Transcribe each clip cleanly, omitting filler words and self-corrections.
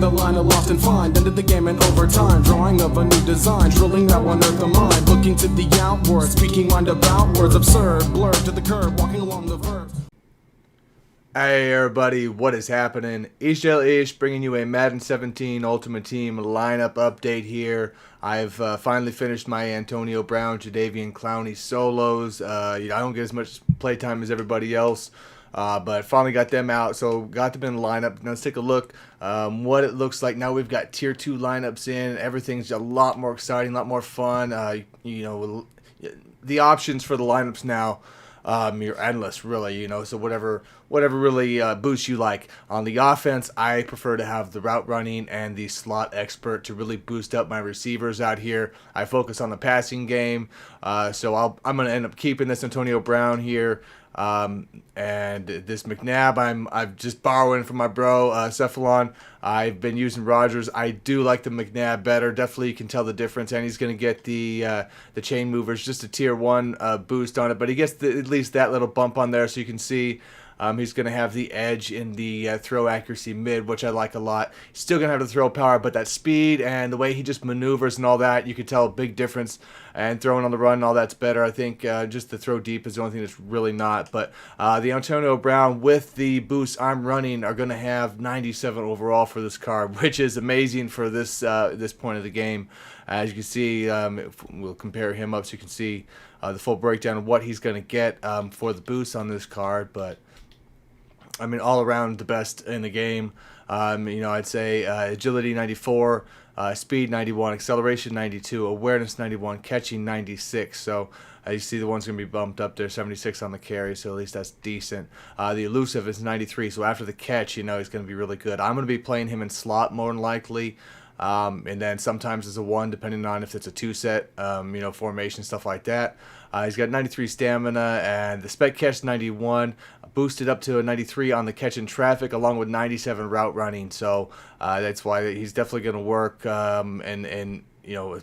the line of lost and find. Ended the game in overtime, drawing of a new design. Drilling now on earth the mind, looking to the outward, speaking mind about words absurd. Blurred to the curb, walking along the verb. Hey everybody, what is happening? Ish bringing you a Madden 17 Ultimate Team lineup update here. I've finally finished my Antonio Brown, Jadeveon Clowney solos. I don't get as much playtime as everybody else, but finally got them out, so got them in the lineup. Now let's take a look what it looks like. Now we've got tier 2 lineups in. Everything's a lot more exciting, a lot more fun. The options for the lineups now, you're endless, really, so whatever really boosts you like. On the offense, I prefer to have the route running and the slot expert to really boost up my receivers out here. I focus on the passing game, so I'm going to end up keeping this Antonio Brown here. And this McNabb, I'm just borrowing from my bro Cephalon. I've been using Rodgers. I do like the McNabb better. Definitely you can tell the difference, and he's going to get the chain movers, just a tier 1 boost on it, but he gets at least that little bump on there, so you can see he's going to have the edge in the throw accuracy mid, which I like a lot. He's still going to have the throw power, but that speed and the way he just maneuvers and all that, you can tell a big difference. And throwing on the run and all that's better. I think just the throw deep is the only thing that's really not. But the Antonio Brown with the boosts I'm running are going to have 97 overall for this card, which is amazing for this this point of the game. As you can see, we'll compare him up so you can see the full breakdown of what he's going to get for the boost on this card. But I mean, all around the best in the game. I'd say agility 94, speed 91, acceleration 92, awareness 91, catching 96. So you see the one's going to be bumped up there, 76 on the carry, so at least that's decent. The elusive is 93, so after the catch, he's going to be really good. I'm going to be playing him in slot more than likely. And then sometimes as a 1, depending on if it's a 2-set, formation, stuff like that. He's got 93 stamina, and the spec catch 91, boosted up to a 93 on the catch in traffic, along with 97 route running. So that's why he's definitely going to work, a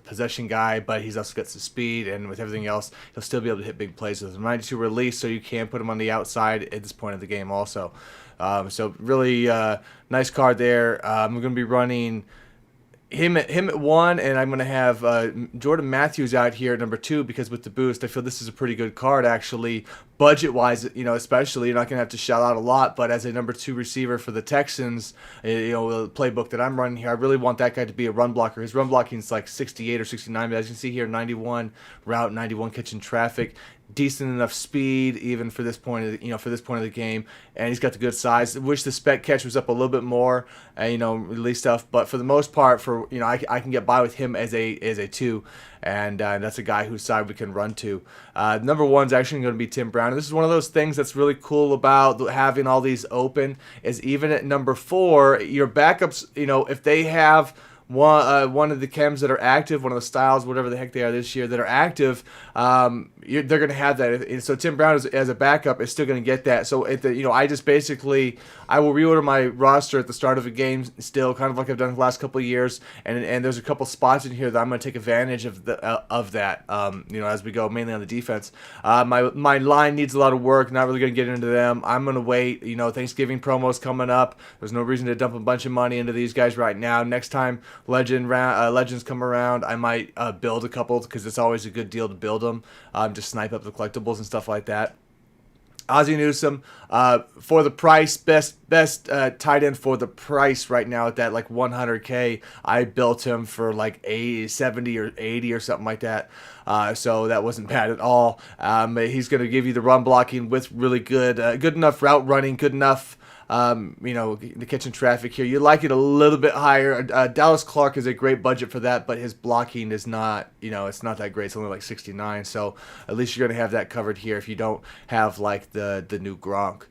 possession guy, but he's also got some speed, and with everything else, he'll still be able to hit big plays with a 92 release, so you can put him on the outside at this point of the game also. So really nice card there. I'm going to be running him at 1, and I'm going to have Jordan Matthews out here at number 2, because with the boost, I feel this is a pretty good card, actually. Budget-wise, especially, you're not going to have to shell out a lot, but as a number 2 receiver for the Texans, the playbook that I'm running here, I really want that guy to be a run blocker. His run blocking is like 68 or 69, but as you can see here, 91 route, 91 catching traffic. Decent enough speed even for this point of the game, and he's got the good size. I wish the spec catch was up a little bit more, release stuff, but for the most part, I can get by with him as a 2, and that's a guy whose side we can run to. Number 1's actually going to be Tim Brown. And this is one of those things that's really cool about having all these open, is even at number 4, your backups, if they have one of the chems that are active, one of the styles, whatever the heck they are this year, that are active, they're going to have that. So Tim Brown as a backup is still going to get that. So I just basically, I will reorder my roster at the start of a game still, kind of like I've done the last couple of years, and there's a couple spots in here that I'm going to take advantage of that. As we go, mainly on the defense. My line needs a lot of work. Not really going to get into them. I'm going to wait. Thanksgiving promos coming up. There's no reason to dump a bunch of money into these guys right now. Next time Legends come around, I might build a couple, because it's always a good deal to build them, to snipe up the collectibles and stuff like that. Ozzie Newsome, for the price, best tight end for the price right now at that like 100K. I built him for like 70 or 80 or something like that. So that wasn't bad at all. He's going to give you the run blocking with really good enough route running, good enough the catching traffic here. You like it a little bit higher. Dallas Clark is a great budget for that, but his blocking is not, it's not that great. It's only like 69, so at least you're going to have that covered here if you don't have like the new Gronk.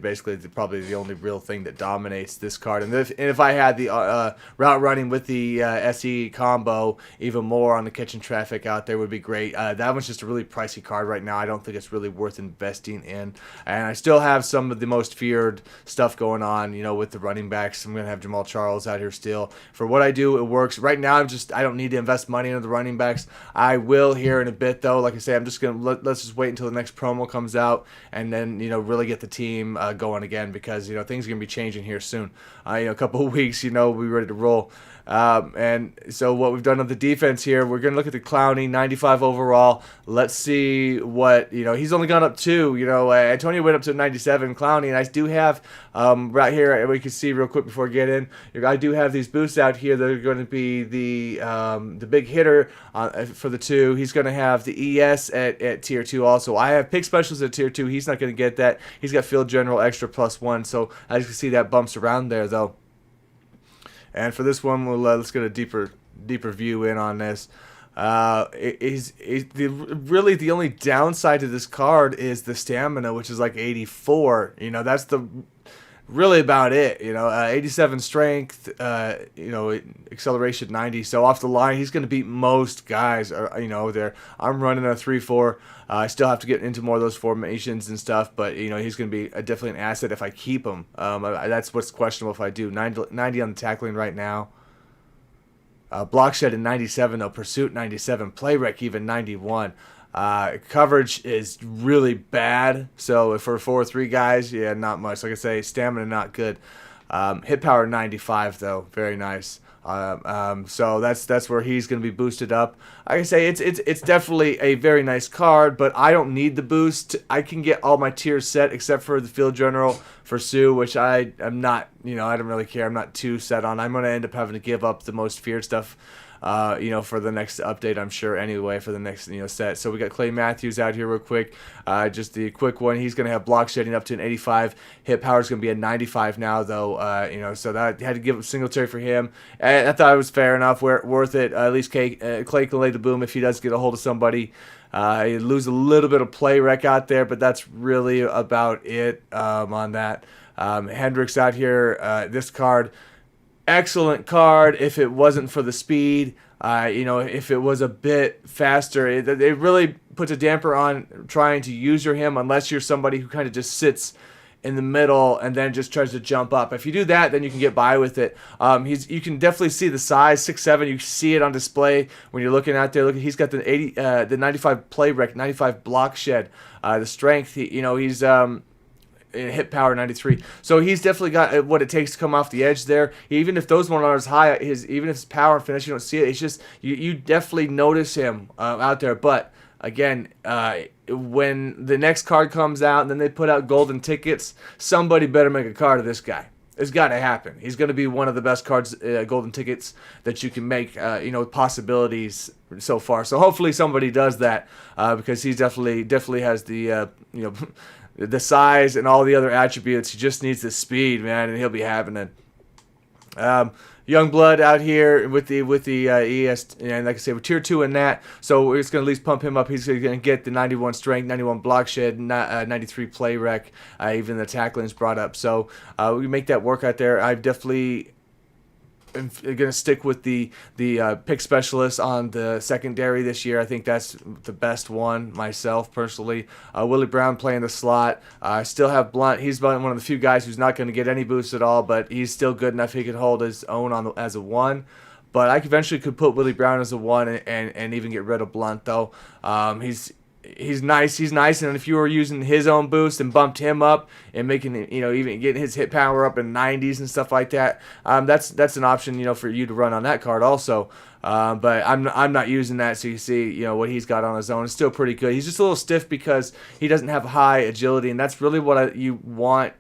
Basically probably the only real thing that dominates this card. And if I had the route running with the SE combo even more on the catching traffic out there would be great. That one's just a really pricey card right now. I don't think it's really worth investing in. And I still have some of the most feared stuff going on, with the running backs. I'm going to have Jamal Charles out here still. For what I do, it works. Right now, I don't need to invest money into the running backs. I will here in a bit, though. Like I say, I'm just going to let's just wait until the next promo comes out, and then, really get the team going again, because, things are going to be changing here soon. A couple of weeks, we'll be ready to roll. And so what we've done on the defense here, we're going to look at the Clowney, 95 overall. Let's see what, he's only gone up 2. Antonio went up to 97, Clowney, and I do have, right here, we can see real quick before we get in, I do have these boosts out here that are going to be the big hitter for the 2. He's going to have the ES at tier 2 also. I have pick specials at tier 2. He's not going to get that. He's got field general extra +1, so as you can see, that bumps around there, though. And for this one, let's get a deeper view in on this. Really the only downside to this card is the stamina, which is like 84. That's really about it. 87 strength. Acceleration 90. So off the line, he's going to beat most guys. There. I'm running a 3-4. I still have to get into more of those formations and stuff, but he's going to be definitely an asset if I keep him. That's what's questionable if I do. 90 on the tackling right now. Block shed in 97 though. Pursuit 97. Play rec even 91. Coverage is really bad. So if for 4-3 guys, yeah, not much. Like I say, stamina not good. Hit power 95 though, very nice. So that's where he's going to be boosted up. Like I say, it's definitely a very nice card, but I don't need the boost. I can get all my tiers set except for the field general for Sue, which I am not. I don't really care. I'm not too set on. I'm going to end up having to give up the most feared stuff. For the next update, I'm sure, anyway, for the next, set. So we got Clay Matthews out here real quick. Just the quick one. He's going to have block shedding up to an 85. Hit power is going to be a 95 now, though, so that had to give up Singletary for him. And I thought it was fair enough, worth it. At least Clay can lay the boom if he does get a hold of somebody. You lose a little bit of play rec out there, but that's really about it on that. Hendricks out here, this card. Excellent card if it wasn't for the speed. If it was a bit faster, it really puts a damper on trying to use him unless you're somebody who kind of just sits in the middle and then just tries to jump up. If you do that, then you can get by with it. You can definitely see the size, 6'7". You see it on display when you're looking out there. Look, he's got the 95 play rec, 95 block shed, the strength. He's hit power 93, so he's definitely got what it takes to come off the edge there. Even if those ones aren't as high, even if his power and finish, you don't see it. It's just you definitely notice him out there. But again, when the next card comes out and then they put out golden tickets, somebody better make a card of this guy. It's got to happen. He's going to be one of the best cards, golden tickets that you can make. Possibilities so far. So hopefully somebody does that because he definitely has the the size and all the other attributes. He just needs the speed, man, and he'll be having it. Young blood out here with the ES, and like I said, we're tier 2 in that, so we're just gonna at least pump him up. He's gonna get the 91 strength, 91 block shed, 93 play rec, even the tackling is brought up. So we make that work out there. I definitely am gonna stick with the pick specialist on the secondary this year. I think that's the best one myself personally. Willie Brown playing the slot. I still have Blunt. He's one of the few guys who's not going to get any boost at all, but he's still good enough he can hold his own as a 1. But I eventually could put Willie Brown as a 1 and even get rid of Blunt though. He's nice, and if you were using his own boost and bumped him up and making even getting his hit power up in 90s and stuff like that, that's an option for you to run on that card also. But I'm not using that, so you see what he's got on his own. It's still pretty good. He's just a little stiff because he doesn't have high agility, and that's really what you want.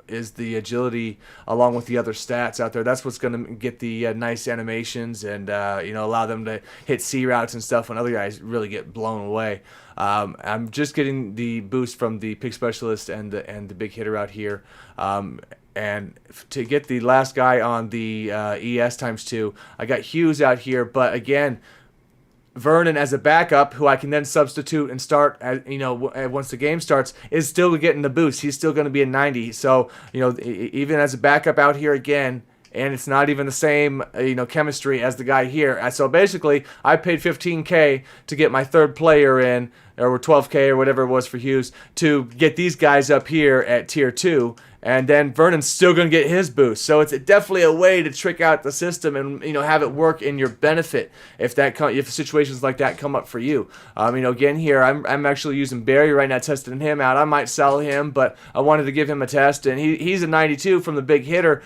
Is the agility along with the other stats out there. That's what's going to get the nice animations and allow them to hit C routes and stuff when other guys really get blown away. I'm just getting the boost from the pick specialist and the big hitter out here. And to get the last guy on the ES ×2, I got Hughes out here. But again, Vernon as a backup, who I can then substitute and start, once the game starts, is still getting the boost. He's still going to be a 90. So, even as a backup out here again, and it's not even the same, chemistry as the guy here. So basically, I paid $15K to get my third player in, or $12K or whatever it was for Hughes, to get these guys up here at tier 2. and then Vernon's still going to get his boost. So it's definitely a way to trick out the system and have it work in your benefit if situations like that come up for you. Again here I'm actually using Barry right now, testing him out. I might sell him, but I wanted to give him a test, and he's a 92 from the big hitter.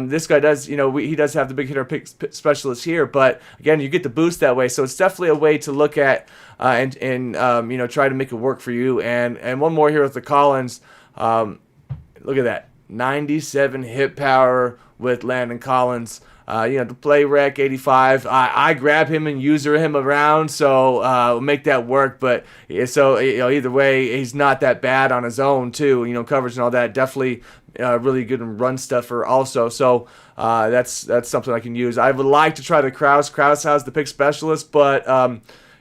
This guy does he does have the big hitter pick specialist here, but again you get the boost that way. So it's definitely a way to look at and try to make it work for you. And one more here with the Collins. Look at that, 97 hit power with Landon Collins. The play rec 85. I grab him and user him around, so make that work. But so either way, he's not that bad on his own too. Coverage and all that. Definitely really good in run stuffer also. So that's something I can use. I would like to try the Kraus. Kraus has the pick specialist, but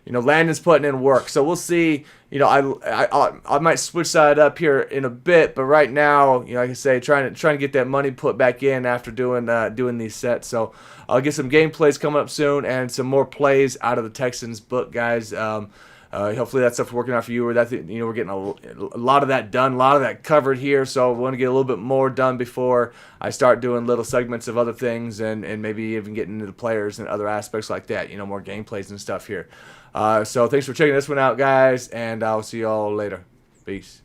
Landon's putting in work. So we'll see. I might switch that up here in a bit, but right now, like I say, trying to get that money put back in after doing these sets. So I'll get some gameplays coming up soon and some more plays out of the Texans book, guys. Hopefully that stuff's working out for you. Or that we're getting a lot of that done, a lot of that covered here. So I want to get a little bit more done before I start doing little segments of other things and maybe even getting into the players and other aspects like that. More gameplays and stuff here. So thanks for checking this one out, guys, and I'll see y'all later. Peace.